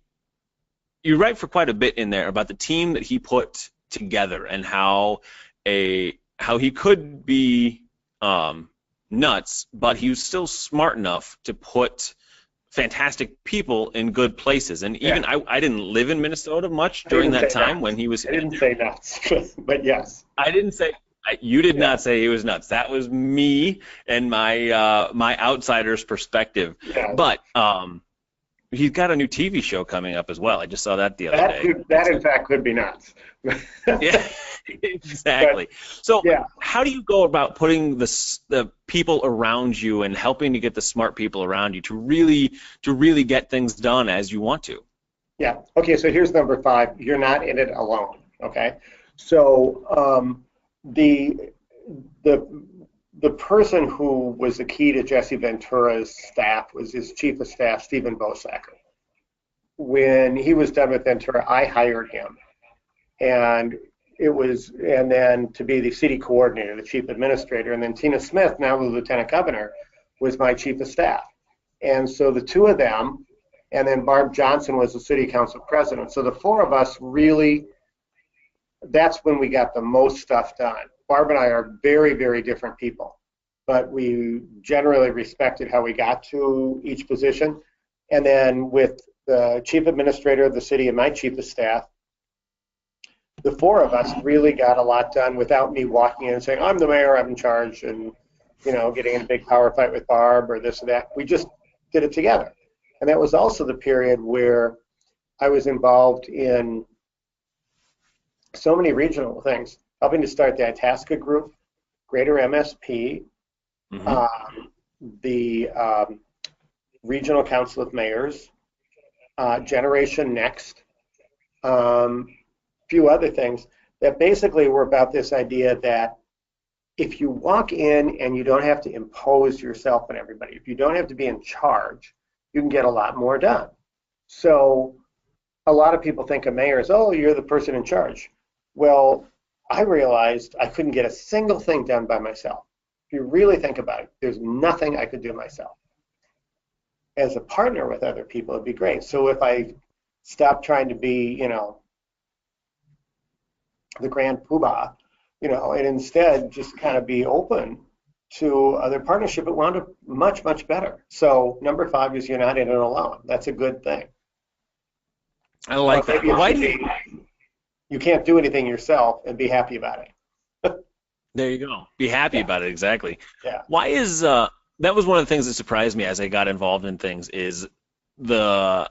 write for quite a bit in there about the team that he put together and how he could be nuts, but he was still smart enough to put fantastic people in good places. And even I didn't live in Minnesota much during that time when he was. I didn't say nuts, but yes. I didn't say. You did not say he was nuts. That was me and my outsider's perspective. Yeah. But he's got a new TV show coming up as well. I just saw that the other That day. that in fact could be nuts. Yeah, exactly. But So yeah, how do you go about putting the people around you and helping to get the smart people around you to really get things done as you want to? yeah. Okay, so here's number 5. You're not in it alone. Okay, so the the the person who was the key to Jesse Ventura's staff was his chief of staff, Stephen Bosacker. When he was done with Ventura, I hired him, and and then to be the city coordinator, the chief administrator, and then Tina Smith, now the lieutenant governor, was my chief of staff. And so the two of them, and then Barb Johnson was the city council president. So the four of us really, that's when we got the most stuff done. Barb and I are very, very different people, but we generally respected how we got to each position. And then with the chief administrator of the city and my chief of staff, the four of us really got a lot done without me walking in and saying, I'm the mayor, I'm in charge, and getting in a big power fight with Barb or this or that. We just did it together. And that was also the period where I was involved in so many regional things, helping to start the Itasca group, Greater MSP, the Regional Council of Mayors, Generation Next, few other things that basically were about this idea that if you walk in and you don't have to impose yourself on everybody, if you don't have to be in charge, you can get a lot more done. So a lot of people think of mayors, oh, you're the person in charge. Well, I realized I couldn't get a single thing done by myself. If you really think about it, there's nothing I could do myself. As a partner with other people, it'd be great. So if I stopped trying to be, the grand poobah, and instead just kind of be open to other partnership, it wound up much, much better. So number 5 is you're not in it alone. That's a good thing. I like that. Why do you can't do anything yourself and be happy about it? There you go. Be happy about it, exactly. Yeah. Why is that was one of the things that surprised me as I got involved in things is as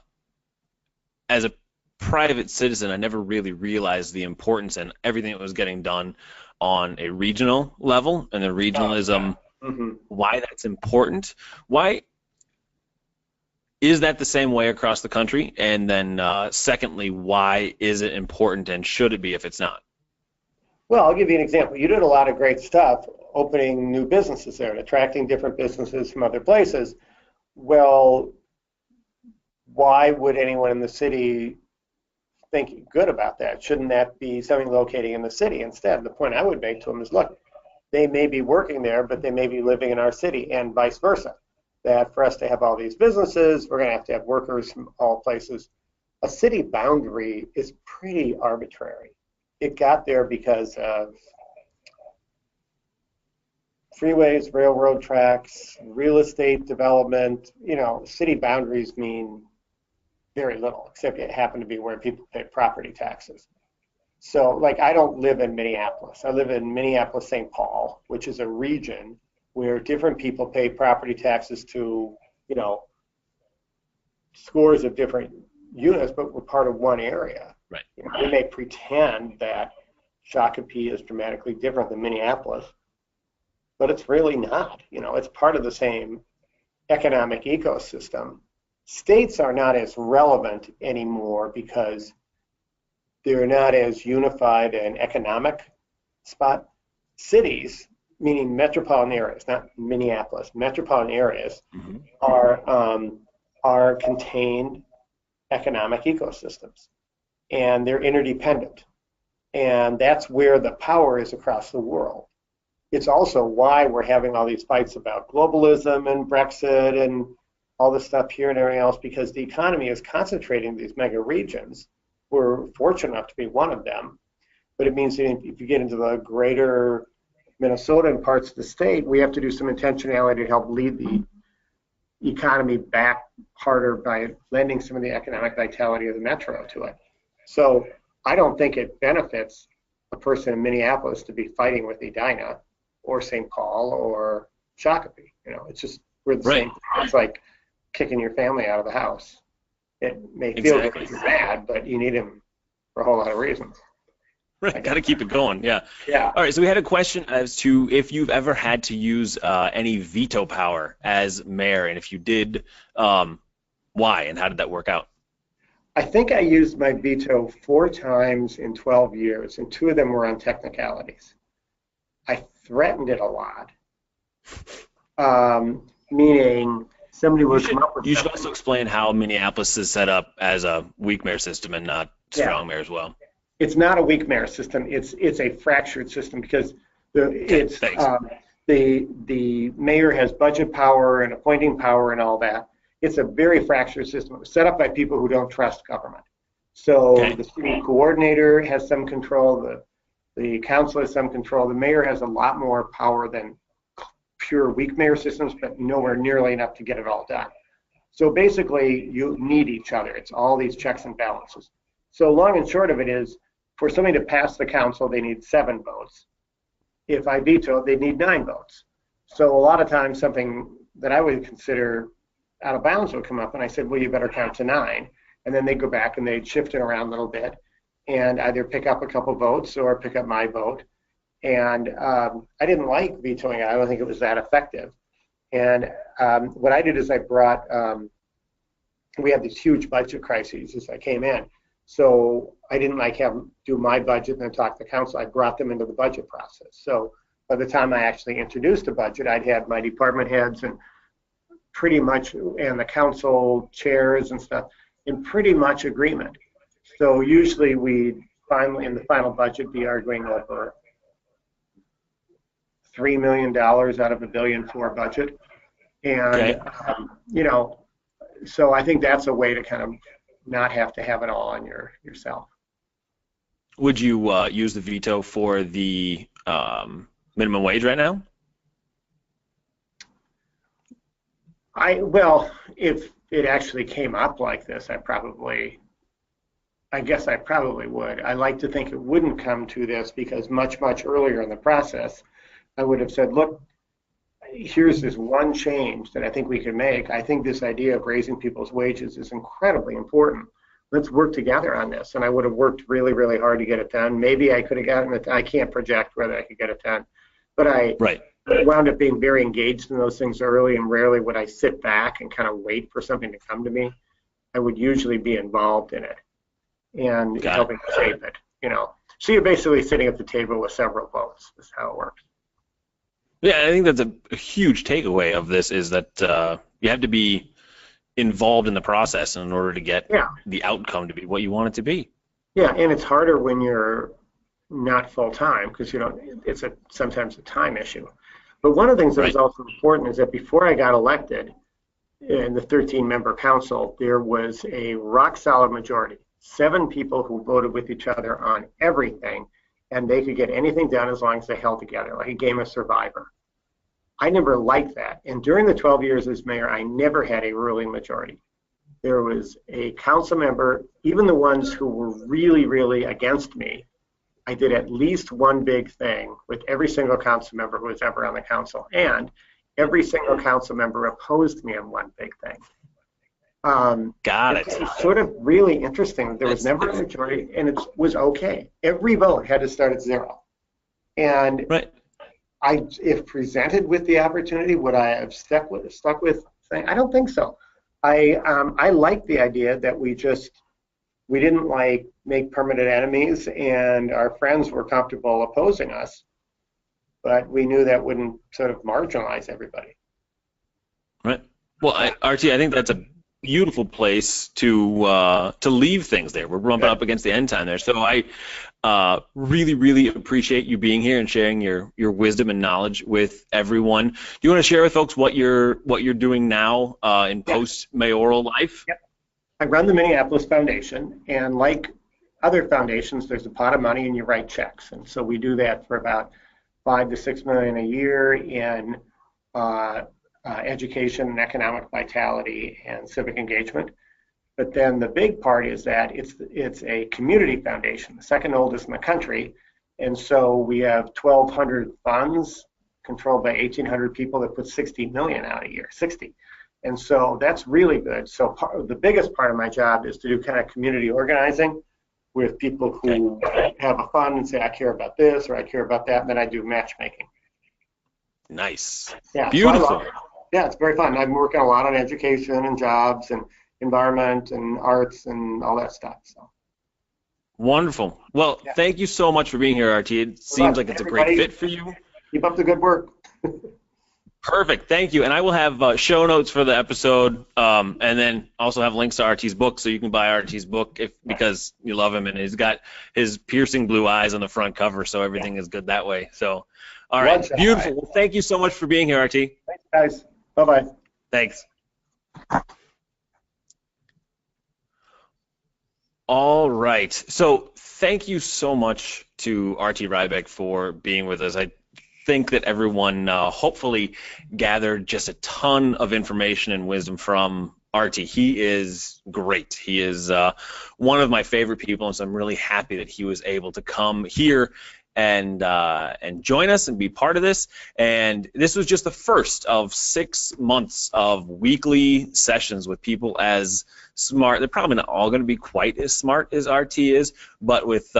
a private citizen, I never really realized the importance and everything that was getting done on a regional level and the regionalism, why that's important. Why is that the same way across the country? And then secondly, why is it important and should it be if it's not? Well, I'll give you an example. You did a lot of great stuff opening new businesses there and attracting different businesses from other places. Well, why would anyone in the city think good about that? Shouldn't that be something locating in the city instead? The point I would make to them is, look, they may be working there, but they may be living in our city, and vice versa. That for us to have all these businesses, we're going to have workers from all places. A city boundary is pretty arbitrary. It got there because of freeways, railroad tracks, real estate development. City boundaries mean very little, except it happened to be where people pay property taxes. So, like, I don't live in Minneapolis. I live in Minneapolis-St. Paul, which is a region where different people pay property taxes to, scores of different units, but we're part of one area. Right. We may pretend that Shakopee is dramatically different than Minneapolis, but it's really not. It's part of the same economic ecosystem. States are not as relevant anymore because they're not as unified an economic spot. Cities, meaning metropolitan areas, not Minneapolis, metropolitan areas are contained economic ecosystems, and they're interdependent. And that's where the power is across the world. It's also why we're having all these fights about globalism and Brexit and all this stuff here and everything else, because the economy is concentrating in these mega regions. We're fortunate enough to be one of them, but it means that if you get into the greater Minnesota and parts of the state, we have to do some intentionality to help lead the economy back harder by lending some of the economic vitality of the metro to it. So I don't think it benefits a person in Minneapolis to be fighting with Edina or St. Paul or Shakopee. It's just, we're the same. It's like kicking your family out of the house. It may feel good Exactly. if you're bad, but you need him for a whole lot of reasons, I Right. Got guess. to keep it going. Yeah. Yeah. All right. So we had a question as to if you've ever had to use any veto power as mayor, and if you did, why and how did that work out? I think I used my veto 4 times in 12 years, and 2 of them were on technicalities. I threatened it a lot, meaning somebody You would come should up with you should something. also explain how Minneapolis is set up as a weak mayor system and not Yeah, strong mayor as well. it's not a weak merit system. It's a fractured system because the Okay. it's Thanks. the mayor has budget power and appointing power and all that. It's a very fractured system. It was set up by people who don't trust government. So Okay. the city coordinator has some control. The council has some control. The mayor has a lot more power than pure weak mayor systems, but nowhere nearly enough to get it all done. So basically, you need each other. It's all these checks and balances. So long and short of it is, for somebody to pass the council, they need 7 votes. If I veto, they need 9 votes. So a lot of times, something that I would consider out of bounds would come up, and I said, well, you better count to 9. And then they'd go back and they'd shift it around a little bit and either pick up a couple votes or pick up my vote. And I didn't like vetoing it. I don't think it was that effective. And what I did is I brought, we had these huge budget crises as I came in. So I didn't like have them do my budget and then talk to the council. I brought them into the budget process. So by the time I actually introduced a budget, I'd had my department heads and pretty much, and the council chairs and stuff, in pretty much agreement. So usually we finally, in the final budget, be arguing over $3 million out of $1.4 billion budget. And, Okay. you know, so I think that's a way to kind of not have to have it all on yourself. Would you use the veto for the minimum wage right now? Well, if it actually came up like this, I guess I probably would. I like to think it wouldn't come to this because much, much earlier in the process, I would have said, look, here's this one change that I think we can make. I think this idea of raising people's wages is incredibly important. Let's work together on this. And I would have worked really, really hard to get it done. Maybe I could have gotten it. I can't project whether I could get it done, but I Right. wound up being very engaged in those things early, and rarely would I sit back and kind of wait for something to come to me. I would usually be involved in it and Got it. helping shape it. So you're basically sitting at the table with several votes. That's how it works. Yeah, I think that's a huge takeaway of this is that you have to be involved in the process in order to get Yeah, the outcome to be what you want it to be. yeah, and it's harder when you're not full time because it's sometimes a time issue. But one of the things that was Right. also important is that before I got elected in the 13-member council, there was a rock solid majority, 7 people who voted with each other on everything, and they could get anything done as long as they held together, like a game of Survivor. I never liked that. And during the 12 years as mayor, I never had a ruling majority. There was a council member, even the ones who were really, really against me, I did at least one big thing with every single council member who was ever on the council. And every single council member opposed me on one big thing. Got It it. was sort of really interesting. There was It's, never a it's majority, and it was okay. Every vote had to start at 0. And right. if presented with the opportunity, would I have stuck with saying? I don't think so. I like the idea that we didn't like make permanent enemies, and our friends were comfortable opposing us, but we knew that wouldn't sort of marginalize everybody. Right. Well, RT, I think that's a beautiful place to leave things there. We're bumping Good. up against the end time there, so I really, really appreciate you being here and sharing your wisdom and knowledge with everyone. Do you want to share with folks what you're doing now in Yeah. post mayoral life? Yep. I run the Minneapolis Foundation, and like other foundations, there's a pot of money and you write checks. And so we do that for about $5 to $6 million a year in education and economic vitality and civic engagement. But then the big part is that it's a community foundation, the second oldest in the country. And so we have 1,200 funds controlled by 1,800 people that put 60 million out a year, 60. And so that's really good. So the biggest part of my job is to do kind of community organizing with people Okay. who have a fund and say, I care about this or I care about that, and then I do matchmaking. Nice. Yeah, so I love Beautiful. it. Yeah, it's very fun. I'm working a lot on education and jobs and environment and arts and all that stuff. So Wonderful. Well, yeah, thank you so much for being here, RT. It good luck, seems like it's a great everybody. fit for you. Keep up the good work. Perfect. Thank you. And I will have show notes for the episode, and then also have links to RT's book, so you can buy RT's book because you love him, and he's got his piercing blue eyes on the front cover, so everything is good that way. So, all right, Bloodshot beautiful. eyes. Well, thank you so much for being here, RT. Thanks, guys. Bye-bye. Thanks. All right. So thank you so much to RT Rybak for being with us. I think that everyone hopefully gathered just a ton of information and wisdom from RT. He is great. He is one of my favorite people, and so I'm really happy that he was able to come here and join us and be part of this. And this was just the first of 6 months of weekly sessions with people as smart. They're probably not all going to be quite as smart as RT is, but with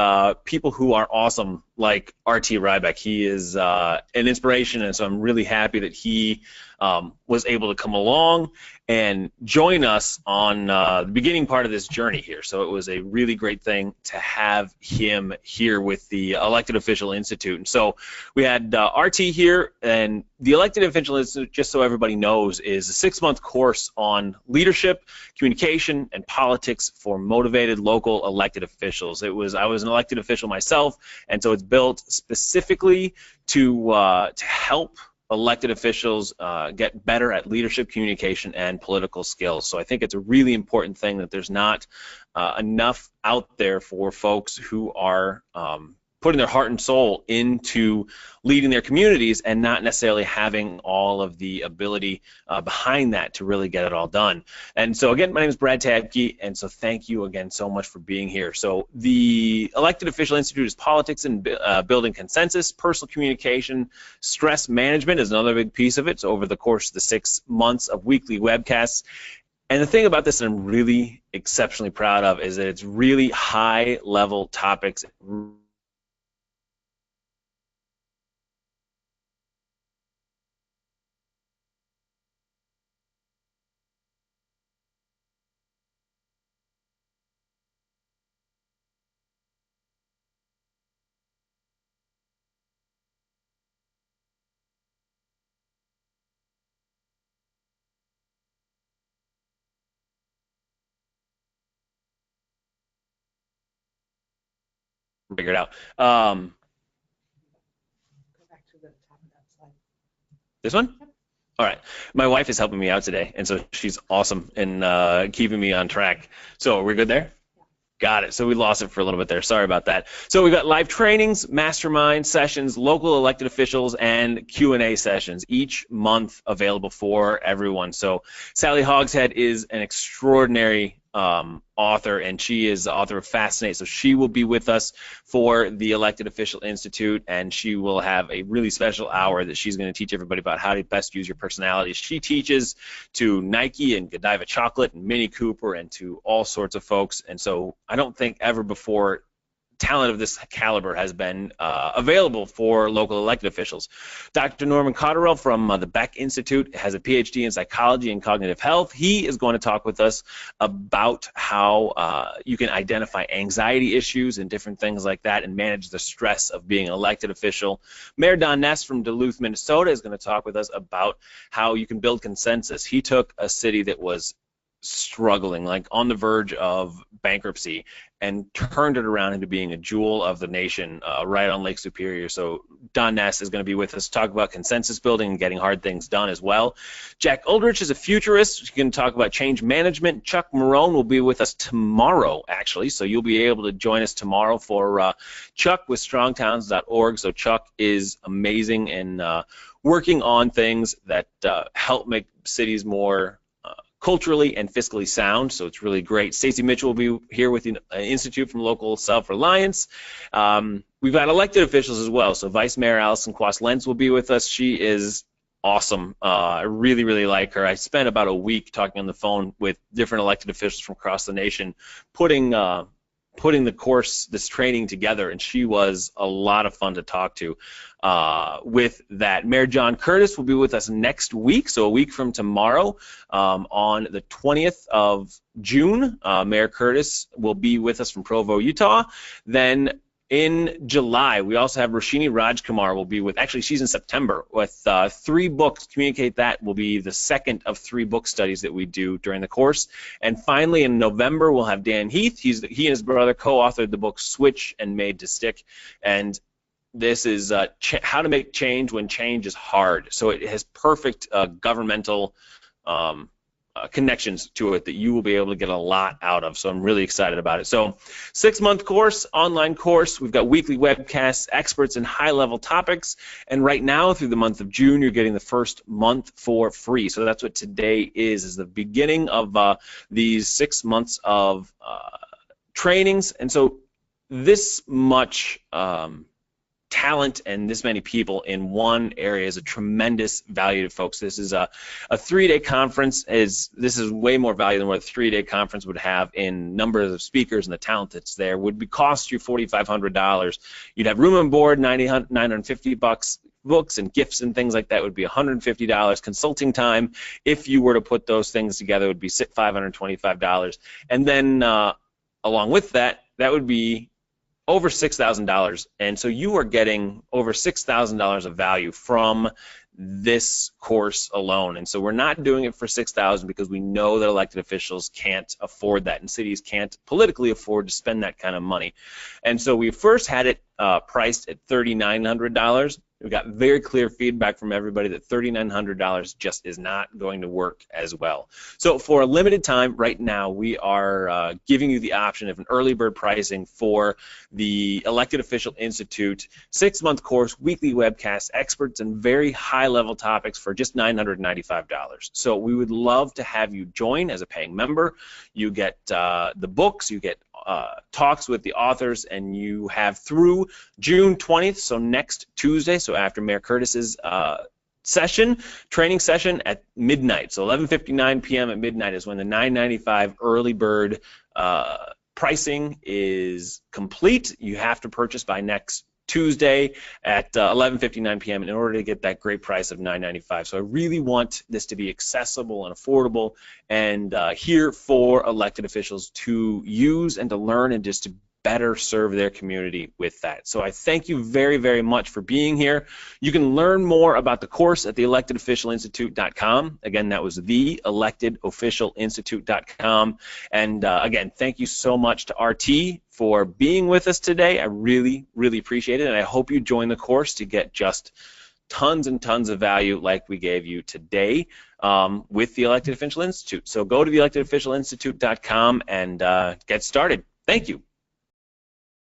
people who are awesome like RT Rybak. He is an inspiration, and so I'm really happy that he was able to come along and join us on the beginning part of this journey here. So it was a really great thing to have him here with the Elected Official Institute. And so we had RT here, and the Elected Official Institute, just so everybody knows, is a 6-month course on leadership, communication, and politics for motivated local elected officials. I was an elected official myself, and so it's built specifically to help elected officials get better at leadership, communication, and political skills. So I think it's a really important thing that there's not enough out there for folks who are putting their heart and soul into leading their communities and not necessarily having all of the ability behind that to really get it all done. And so again, my name is Brad Tabke, and so thank you again so much for being here. So the Elected Official Institute is politics and building consensus, personal communication, stress management is another big piece of it. So over the course of the 6 months of weekly webcasts. And the thing about this that I'm really exceptionally proud of is that it's really high-level topics. Figure it out. This one? All right. My wife is helping me out today, and so she's awesome in keeping me on track. So we're good there? Got it. So we lost it for a little bit there. Sorry about that. So we've got live trainings, mastermind sessions, local elected officials, and Q&A sessions each month available for everyone. So Sally Hogshead is an extraordinary author, and she is the author of Fascinate. So she will be with us for the Elected Official Institute, and she will have a really special hour that she's going to teach everybody about how to best use your personality. She teaches to Nike and Godiva Chocolate and Mini Cooper and to all sorts of folks. And so I don't think ever before talent of this caliber has been available for local elected officials. Dr. Norman Cotterell from the Beck Institute has a PhD in psychology and cognitive health. He is going to talk with us about how you can identify anxiety issues and different things like that and manage the stress of being an elected official. Mayor Don Ness from Duluth, Minnesota is going to talk with us about how you can build consensus. He took a city that was struggling, like on the verge of bankruptcy, and turned it around into being a jewel of the nation right on Lake Superior. So Don Ness is going to be with us to talk about consensus building and getting hard things done as well. Jack Uldrich is a futurist. He's going to talk about change management. Chuck Marone will be with us tomorrow, actually, so you'll be able to join us tomorrow for Chuck with strongtowns.org. So Chuck is amazing in working on things that help make cities more culturally and fiscally sound, so it's really great. Stacey Mitchell will be here with the Institute from Local Self-Reliance. We've got elected officials as well, so Vice Mayor Allison Quast-Lentz will be with us. She is awesome. I really, really like her. I spent about a week talking on the phone with different elected officials from across the nation, putting the course, this training together, and she was a lot of fun to talk to. With that, Mayor John Curtis will be with us next week, so a week from tomorrow, on the 20th of June. Mayor Curtis will be with us from Provo, Utah. Then in July, we also have Roshini Rajkumar will be with, actually she's in September, with 3 books. Communicate That will be the second of 3 book studies that we do during the course. And finally in November, we'll have Dan Heath. He and his brother co-authored the book Switch and Made to Stick. And this is how to make change when change is hard. So it has perfect governmental connections to it that you will be able to get a lot out of. So I'm really excited about it. So 6-month course, online course. We've got weekly webcasts, experts in high-level topics. And right now, through the month of June, you're getting the first month for free. So that's what today is the beginning of these 6 months of trainings. And so this much talent and this many people in one area is a tremendous value to folks. This is a 3-day conference. This is way more value than what a 3-day conference would have in numbers of speakers and the talent that's there. Would be cost you $4,500. You'd have room and board, $950. Books and gifts and things like that would be $150. Consulting time, if you were to put those things together, would be $525. And then along with that, that would be over $6,000, and so you are getting over $6,000 of value from this course alone. And so we're not doing it for $6,000 because we know that elected officials can't afford that, and cities can't politically afford to spend that kind of money. And so we first had it priced at $3,900. We got very clear feedback from everybody that $3,900 just is not going to work as well. So for a limited time, right now, we are giving you the option of an early bird pricing for the Elected Official Institute 6-month course, weekly webcasts, experts, and very high-level topics for just $995. So we would love to have you join as a paying member. You get the books, you get talks with the authors, and you have through June 20th, so next Tuesday, so after Mayor Curtis's training session at midnight. So 11:59 p.m. at midnight is when the $995 early bird pricing is complete. You have to purchase by next Tuesday at 11:59 p.m. in order to get that great price of $995. So I really want this to be accessible and affordable, and here for elected officials to use and to learn and just to better serve their community with that. So I thank you very, very much for being here. You can learn more about the course at theelectedofficialinstitute.com. Again, that was theelectedofficialinstitute.com. And again, thank you so much to RT for being with us today. I really, really appreciate it, and I hope you join the course to get just tons and tons of value like we gave you today with the Elected Official Institute. So go to theelectedofficialinstitute.com and get started. Thank you.